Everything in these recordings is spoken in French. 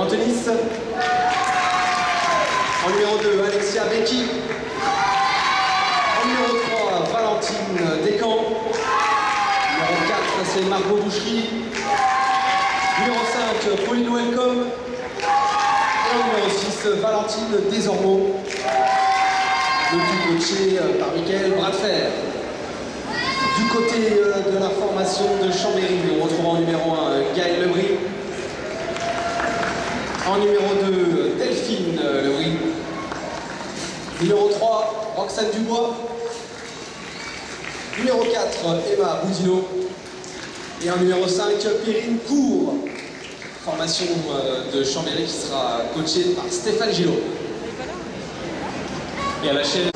tennis. En numéro 2, Alexia Becky. En numéro 3, Valentine Descamps. Numéro 4, c'est Margot Boucherie. Numéro 5, Pauline Welcome. Et en numéro 6, Valentine Desormeaux. Le tout coaché par Michael Bradfer. Du côté de la formation de Chambéry, on retrouve en numéro 1 Gaël Lebris. En numéro 2, Delphine Lebris. Numéro 3, Roxane Dubois. Numéro 4, Emma Boudinot. Et en numéro 5, Perrine Cour. Formation de Chambéry qui sera coachée par Stéphane Gillot. Et à la chaîne.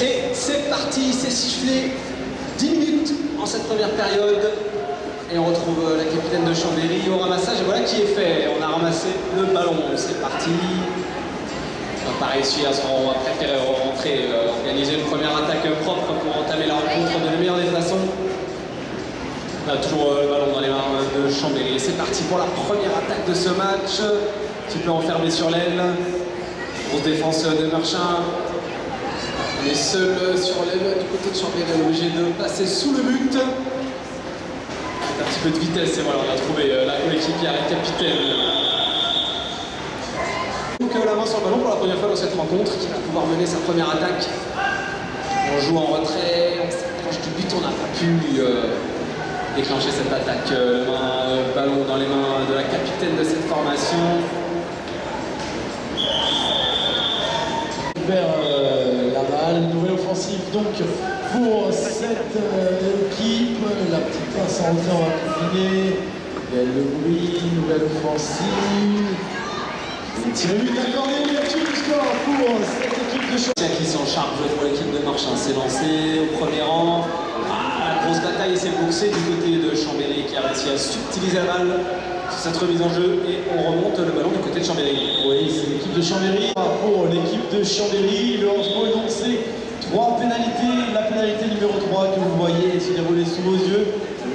Et c'est parti, c'est sifflé. 10 minutes en cette première période. Et on retrouve la capitaine de Chambéry au ramassage. Et voilà qui est fait. On a ramassé le ballon. C'est parti. On va pas réussir, on va préférer rentrer, organiser une première attaque propre pour entamer la rencontre de la meilleure des façons. On a toujours le ballon dans les mains de Chambéry. Et c'est parti pour la première attaque de ce match. Un petit peu enfermé sur l'aile. Grosse défense de Marchin. On est seul sur l'aile du côté de Chambéry, obligé de passer sous le but. Un petit peu de vitesse et voilà, on a trouvé la coéquipière et capitaine. Donc la main sur le ballon pour la première fois dans cette rencontre, qui va pouvoir mener sa première attaque. On joue en retrait, on s'approche du but, on n'a pas pu déclencher cette attaque. Ballon dans les mains de la capitaine de cette formation. Vers la balle, nouvelle offensive donc pour cette équipe. La petite passe en hauteur à combiner. Belle le bruit, nouvelle offensive. Et tiré but accordé, ouverture du score pour cette équipe de Chambéry. Qui s'en charge pour l'équipe de Marchin, s'est lancé au premier rang. La grosse bataille s'est boxée du côté de Chambéry qui a réussi à subtiliser la balle sur cette remise en jeu et on remonte le ballon du côté de Chambéry. Oui, c'est l'équipe de Chambéry. Pour l'équipe de Chambéry, le handball énoncé, 3 pénalités. La pénalité numéro 3 que vous voyez se dérouler sous vos yeux.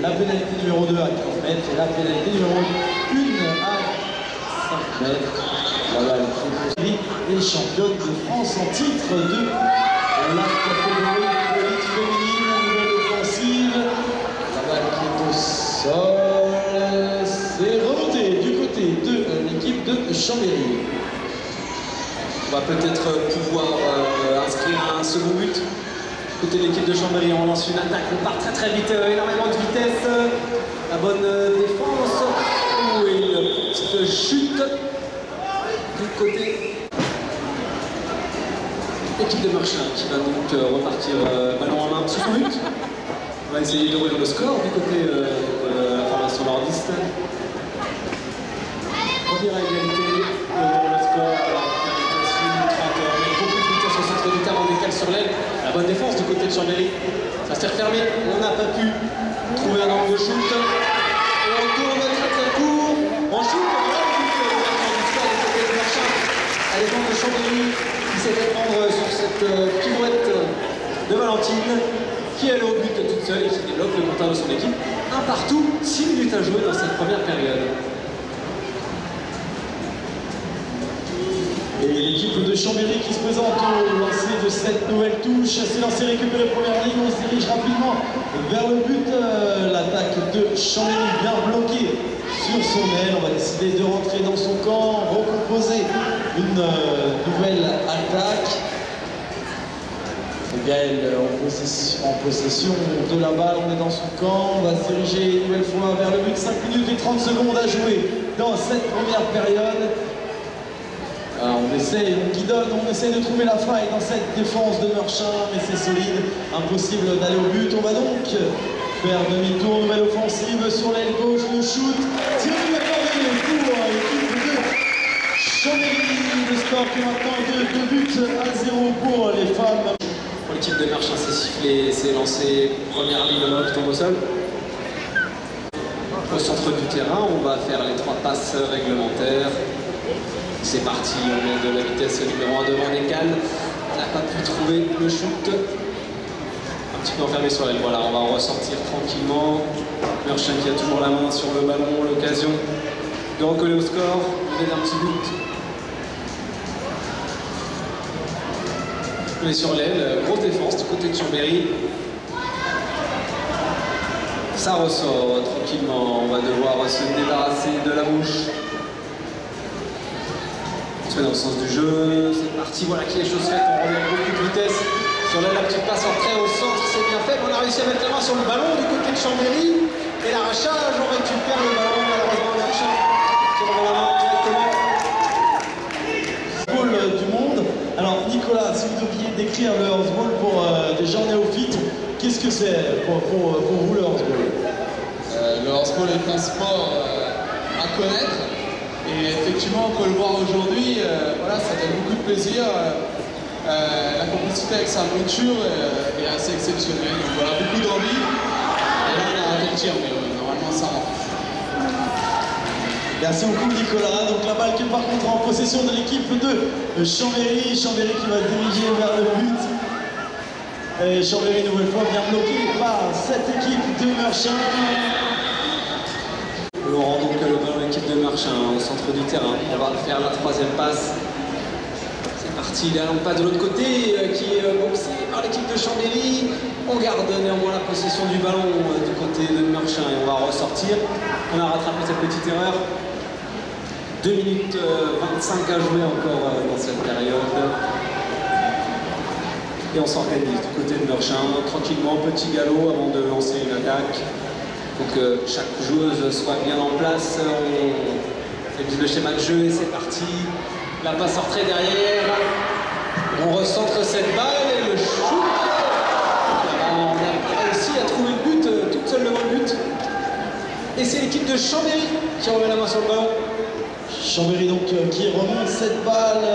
La pénalité numéro 2 à 15 mètres et la pénalité numéro 1 à 5 mètres. Voilà l'équipe est championne de France en titre de la catégorie élite féminine. Nouvelle offensive. La balle qui est au sol. C'est remonté du côté de l'équipe de Chambéry. On va peut-être pouvoir inscrire un second but. Côté de l'équipe de Chambéry, on lance une attaque, on part très vite, énormément de vitesse. La bonne défense. Et une petite chute du côté. Équipe de Marchin qui va donc repartir ballon en main sur son but. On va essayer d'ouvrir le score du côté de la formation nordiste. Première égalité, ouvrir le score. Sur l'aile, la bonne défense du côté de Chambéry. Ça s'est refermé, on n'a pas pu trouver un angle de shoot. Et on tourne très court. On shoot, voilà le but du score du côté de Marchin. La défense de Chambéry qui s'est fait prendre sur cette pirouette de Valentine, qui est allée au but toute seule et qui débloque le compteur de son équipe. Un partout, 6 minutes à jouer dans cette première période. Et l'équipe de Chambéry qui se présente au lancer de cette nouvelle touche. C'est lancé, récupéré première ligne, on se dirige rapidement vers le but. L'attaque de Chambéry bien bloquée sur son aile. On va décider de rentrer dans son camp, recomposer une nouvelle attaque. Gaël en possession de la balle, on est dans son camp, on va se diriger une nouvelle fois vers le but. 5 minutes et 30 secondes à jouer dans cette première période. On essaie, on guidonne, on essaie de trouver la faille dans cette défense de Marchin, mais c'est solide, impossible d'aller au but. On va donc faire demi-tour, nouvelle offensive sur l'aile gauche, le shoot, tir du accordé pour l'équipe de Chambéry. Le score qui est maintenant de 2 buts à 0 pour les femmes. Pour l'équipe de Marchin, c'est sifflé, c'est lancé, première ligne, le qui tombe au sol. Au centre du terrain, on va faire les 3 passes réglementaires. C'est parti, on met de la vitesse numéro 1 devant Nécal. On n'a pas pu trouver le shoot. Un petit peu enfermé sur l'aile. Voilà, on va ressortir tranquillement. Merchin qui a toujours la main sur le ballon, l'occasion de recoller au score, donner un petit but. On est sur l'aile, grosse défense du côté de Chambéry. Ça ressort tranquillement, on va devoir se débarrasser de la mouche. On se met dans le sens du jeu, c'est parti, voilà qui est chose faite, on remet beaucoup de vitesse. Sur l'aile, la petite passe en trait au centre, c'est bien fait, on a réussi à mettre la main sur le ballon du côté de Chambéry. Et l'arrachage, on récupère le ballon, malheureusement Merchin qui remet la main directement. Ball du monde. Alors Nicolas, si vous deviez décrire le handball pour des gens néophytes, qu'est-ce que c'est pour vous le handball? Le handball est un sport à connaître et effectivement on peut le voir aujourd'hui, voilà, ça donne beaucoup de plaisir. La complicité avec sa monture est assez exceptionnelle, donc voilà, beaucoup d'envie. Et là on a raté le tir, mais normalement ça rentre. Merci beaucoup Nicolas. Donc la balle qui est par contre en possession de l'équipe de Chambéry. Chambéry qui va se diriger vers le but. Et Chambéry une nouvelle fois bien bloqué par cette équipe de Merchin. Laurent, donc le ballon de l'équipe de Merchin au centre du terrain. On va faire la troisième passe. C'est parti, il y a un pas de l'autre côté qui est boxé par l'équipe de Chambéry. On garde néanmoins la possession du ballon du côté de Merchin et on va ressortir. On a rattrapé cette petite erreur. 2 minutes 25 à jouer encore dans cette période. Et on s'organise du côté de Merchin, tranquillement, petit galop avant de lancer une attaque. Pour que chaque joueuse soit bien en place. On fait le schéma de jeu et c'est parti. La passe en retrait derrière. On recentre cette balle et le shoot. On a réussi à trouver le but, toute seule devant le but. Et c'est l'équipe de Chambéry qui remet la main sur le ballon. Chambéry donc qui remonte cette balle,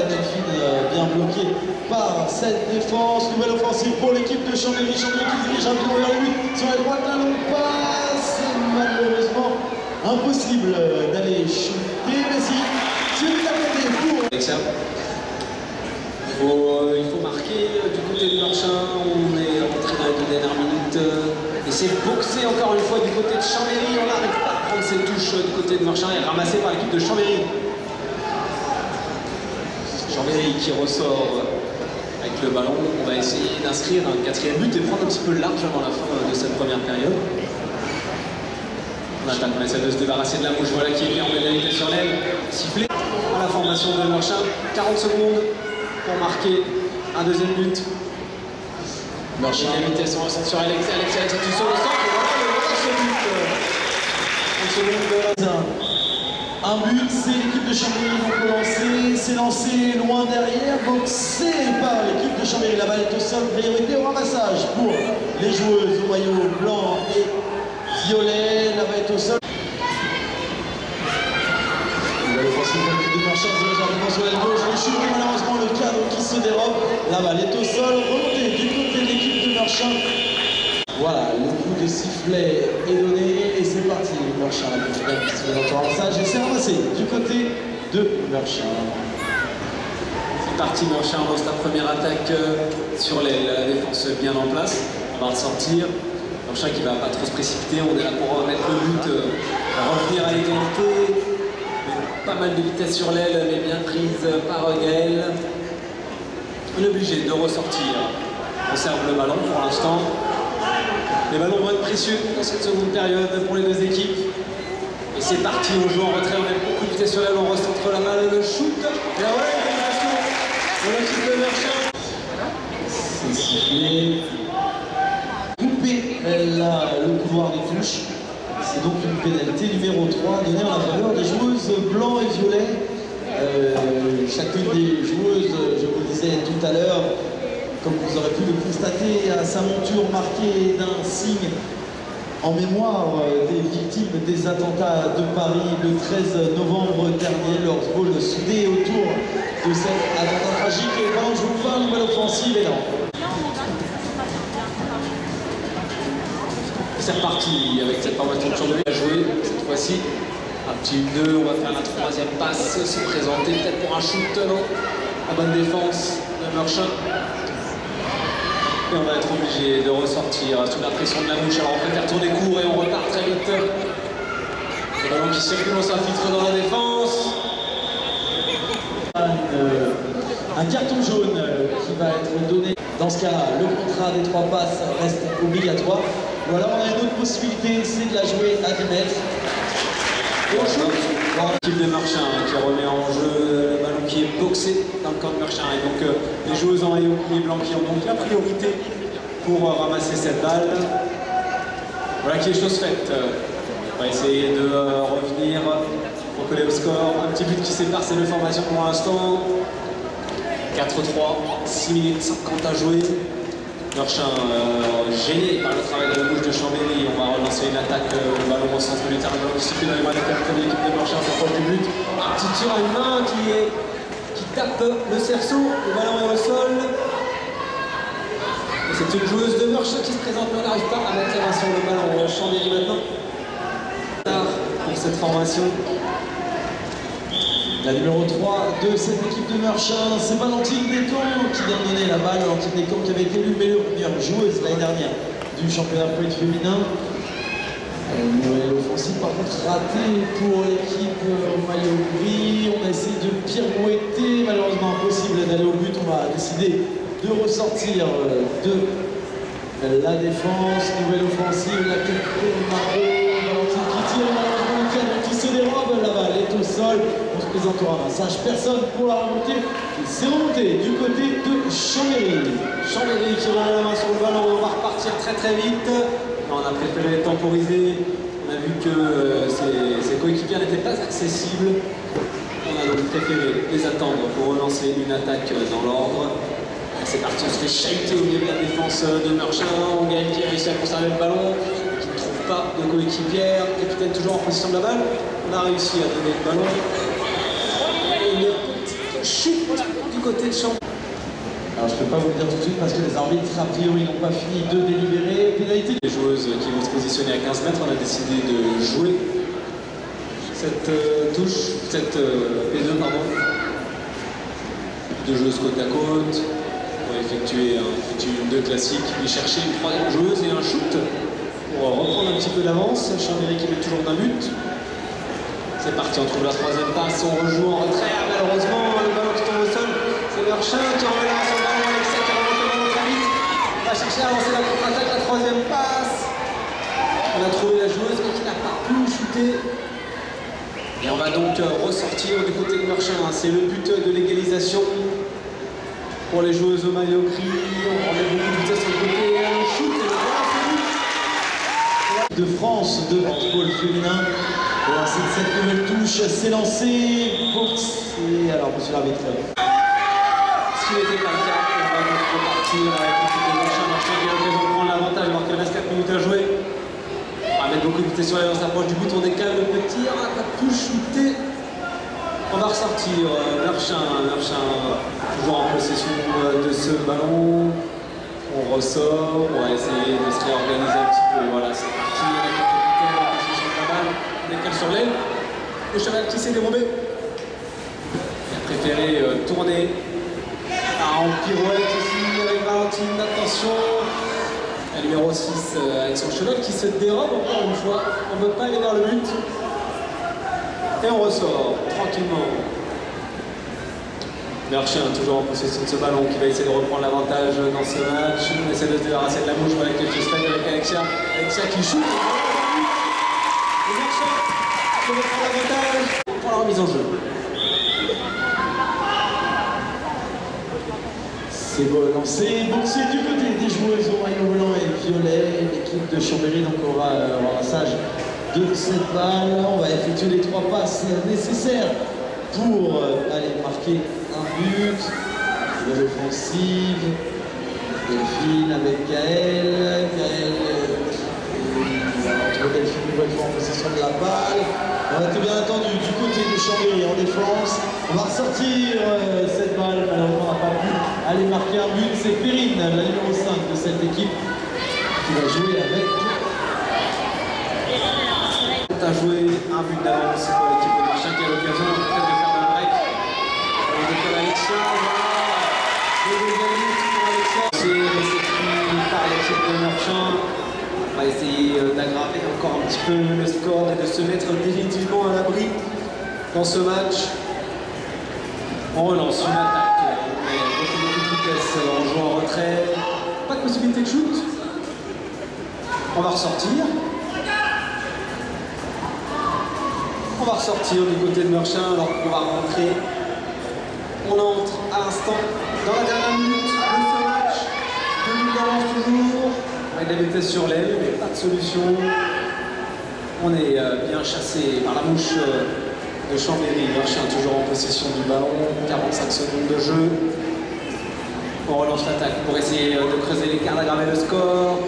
Delphine bien bloquée par cette défense. Nouvelle offensive pour l'équipe de Chambéry. Chambéry qui se dirige rapidement vers le but. Sur la droite, la longue passe. Malheureusement impossible d'aller shooter. Mais si, c'est une attaque pour. Il faut marquer du côté de Merchin. On est rentré dans les 2 dernières minutes. Et c'est boxé encore une fois du côté de Chambéry. On n'arrive pas à prendre cette touche du côté de Merchin et ramassé par l'équipe de Chambéry. Chambéry qui ressort avec le ballon. On va essayer d'inscrire un 4e but et prendre un petit peu large avant la fin de cette première période. On attaque, on essaie de se débarrasser de la mouche. Voilà qui est bien en pénalité sur l'aile. Sifflé à la formation de Merchin. 40 secondes pour marquer un 2e but. Merchin à la vitesse, on ressent sur Alexis tout sur le centre. Et voilà le but. Un but, c'est l'équipe de Chambéry qui peut lancer. C'est lancé loin derrière, boxé par l'équipe de Chambéry. La balle est au sol, priorité au ramassage pour les joueuses au maillot blanc et violet. La balle est au sol. L'offensive de l'équipe de Merchin, c'est légèrement sur la gauche. Le chute, malheureusement, le cadre qui se dérobe. La balle est au sol, remontée du côté de l'équipe de Merchin. Voilà, le coup de sifflet est donné et c'est parti. Merchin a fait un petit peu d'entourage et c'est ramassé du côté de Merchin. C'est parti, Merchin lance la première attaque sur l'aile. La défense bien en place. On va le sortir. Merchin qui ne va pas trop se précipiter. On est là pour mettre le but, revenir à l'égalité. Pas mal de vitesse sur l'aile, mais bien prise par Gaël. On est obligé de ressortir. On conserve le ballon pour l'instant. Les ballons vont être précieux dans cette seconde période pour les 2 équipes. Et c'est parti, on joue en retrait, on a beaucoup de vitesse sur l'aile, on recentre la balle, le shoot. Et là voilà, l'égalisation pour l'équipe de Merchin. C'est sifflé. Couper le couloir des touches. C'est donc une pénalité numéro 3 donnée en la faveur des joueuses blanc et violet. Chacune des joueuses, je vous le disais tout à l'heure, comme vous aurez pu le constater, à sa monture marquée d'un signe en mémoire des victimes des attentats de Paris le 13 novembre dernier. Leur ball soudé autour de cet attentat tragique. Et le ballon joue pas, nouvelle offensive et non. C'est reparti avec cette formation de Chambéry à jouer cette fois-ci. Un petit 2, on va faire la 3e passe, se présenter peut-être pour un shoot, non. La bonne défense de Merchin. Et on va être obligé de ressortir sous la pression de la mouche. Alors on préfère tourner court et on repart très vite. Le ballon qui circule, on s'infiltre dans la défense. Un carton jaune qui va être donné. Dans ce cas-là, le contrat des 3 passes reste obligatoire. Ou alors on a une autre possibilité, c'est de la jouer à 10 mètres. L'équipe de Meurchin qui remet en jeu le ballon qui est boxé dans le camp de Meurchin. Et donc les joueuses en maillot blanc qui ont donc la priorité pour ramasser cette balle. Voilà qui est chose faite. On va essayer de revenir pour coller au score. Un petit but qui sépare ces deux formations pour l'instant. 4-3, 6 minutes 50 à jouer. Meurchin gêné par le travail de la bouche de Chambéry. On va relancer une attaque, le ballon au centre du terrain, le ballon qui circule dans les mains des capitaines de l'équipe de Meurchin, s'approche du but. Un petit tir à une main qui tape le cerceau, le ballon est au sol. Et c'est une joueuse de Meurchin qui se présente, mais on n'arrive pas à mettre la main sur le ballon. Chambéry maintenant. Pour cette formation. La numéro 3 de cette équipe de Meurchin, c'est Valentine Descamps qui vient de donner la balle. Valentine Descamps qui avait été élue meilleure joueuse l'année dernière du championnat poète féminin. Une nouvelle offensive par contre ratée pour l'équipe au maillot gris. On a essayé de pirouetter, malheureusement impossible d'aller au but. On va décider de ressortir de la défense. Nouvelle offensive, la capitaine Margot, Valentine qui tire, malheureusement le cadre qui se dérobe. La balle est au sol. On se présentera un massage, personne pour la remontée. C'est remonté du côté de Chambéry. Chambéry qui remet la main sur le ballon, on va repartir très très vite. On a préféré temporiser. On a vu que ses coéquipiers n'étaient pas accessibles. On a donc préféré les attendre pour relancer une attaque dans l'ordre. C'est parti, on se fait chahuter au milieu de la défense de Meurchin. On gagne qui réussit à conserver le ballon, qui ne trouve pas de coéquipière. Le capitaine toujours en position de la balle. On a réussi à donner le ballon. Et une petite chute du côté de Chambéry. Alors je ne peux pas vous le dire tout de suite parce que les arbitres a priori n'ont pas fini de délibérer. Pénalité. Les joueuses qui vont se positionner à 15 mètres, on a décidé de jouer cette touche, cette P2 pardon. Deux joueuses côte à côte. On va effectuer un petit 1-2 classique et chercher une troisième joueuse et un shoot pour reprendre un petit peu d'avance. Chambéry qui met toujours d'un but. C'est parti, on trouve la troisième passe, on rejoue en retrait. Malheureusement, le ballon qui tombe au sol, c'est Meurchin qui remet la main sur le ballon. Alexia qui remonte le ballon très vite. On va chercher à lancer la contre-attaque, la troisième passe. On a trouvé la joueuse mais qui n'a pas pu shooter. Et on va donc ressortir du côté de Meurchin. C'est le but de l'égalisation pour les joueuses au maillot gris. On remet beaucoup de vitesse sur le côté. Un shoot et voilà, c'est de France de handball féminin. Voilà, cette nouvelle touche s'est lancée. Boxé. Alors, monsieur l'arbitre. S'il n'était pas le cas, on va donc repartir avec l'équipe de Meurchin. Meurchin qui a l'occasion de prendre l'avantage alors qu'il reste 4 minutes à jouer. On va mettre beaucoup de vitesse sur les, on s'approche du but, on décale le petit. On n'a pas pu shooter. On va ressortir Meurchin toujours en possession de ce ballon. On ressort, on va essayer de se réorganiser un petit peu. Voilà, c'est parti avec le capitaine en possession de la balle. On décale sur l'aile. Le cheval qui s'est dérobé. Il a préféré tourner. En pirouette aussi avec Valentine, attention. La numéro 6 avec son cheval qui se dérobe encore une fois. On ne veut pas aller vers le but. Et on ressort tranquillement. Meurchin toujours en possession de ce ballon qui va essayer de reprendre l'avantage dans ce match. On essaie de se débarrasser de la bouche avec quelques slides avec Alexia. Alexia qui shoot. Et Meurchin qui reprend l'avantage pour la remise en jeu. C'est beau lancé, boxé du côté des joueuses au maillot blanc et violet. L'équipe de Chambéry donc aura un ramassage de cette balle. On va effectuer les 3 passes nécessaires pour aller marquer un but. De l'offensive. Delphine avec Gaëlle. Entre Delphine une bonne fois en possession de la balle. On a été bien attendu du côté de Chambéry en défense. On va ressortir cette balle. Malheureusement, on n'a pas pu aller marquer un but. C'est Perrine, la numéro 5 de cette équipe, qui va jouer avec. On a joué un but d'avance pour l'équipe de Meurchin qui a l'occasion peut-être de faire un break. On décolle Alexia, voilà. Le deuxième but pour Alexia. C'est par l'équipe de Meurchin. On va essayer d'aggraver encore un petit peu le score et de se mettre définitivement à l'abri dans ce match. On relance une attaque. On met beaucoup de vitesse en jouant en retrait. Pas de possibilité de shoot. On va ressortir. On va ressortir du côté de Meurchin alors qu'on va rentrer. On entre à l'instant dans la dernière minute de ce match. 2 minutes d'avance toujours. On met de la vitesse sur l'aile, mais pas de solution. On est bien chassé par la mouche de Chambéry. Meurchin toujours en possession du ballon. 45 secondes de jeu. On relance l'attaque pour essayer de creuser l'écart, d'aggraver le score.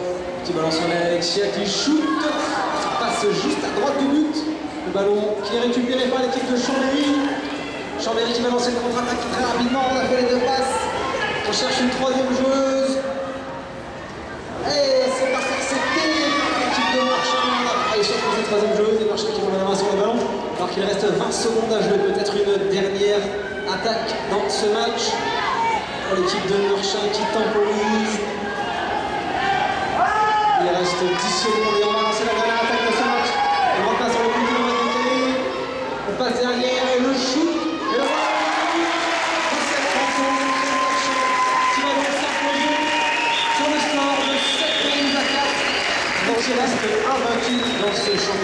Petit ballon sur l'aile, Chia qui shoot. Ça passe juste à droite du but. Le ballon qui est récupéré par l'équipe de Chambéry. Chambéry qui va lancer le contre-attaque très rapidement. On a fait les 2 passes. On cherche une 3e joueuse. Et c'est pas intercepté par l'équipe de Meurchin. Allez, cherche cette 3e joueuse. Et Meurchin qui remet la main sur le ballon. Alors qu'il reste 20 secondes à jouer. Peut-être une dernière attaque dans ce match. Pour l'équipe de Meurchin qui temporise. Il reste 10 secondes et on va lancer la dernière attaque de ce match. On repasse sur le côté, on va décaler. On passe derrière et le shoot. Et le ballon de cette rencontre de Meurchin qui va donc s'imposer sur le score de 7 minutes à 4. Donc il reste invaincu dans ce championnat.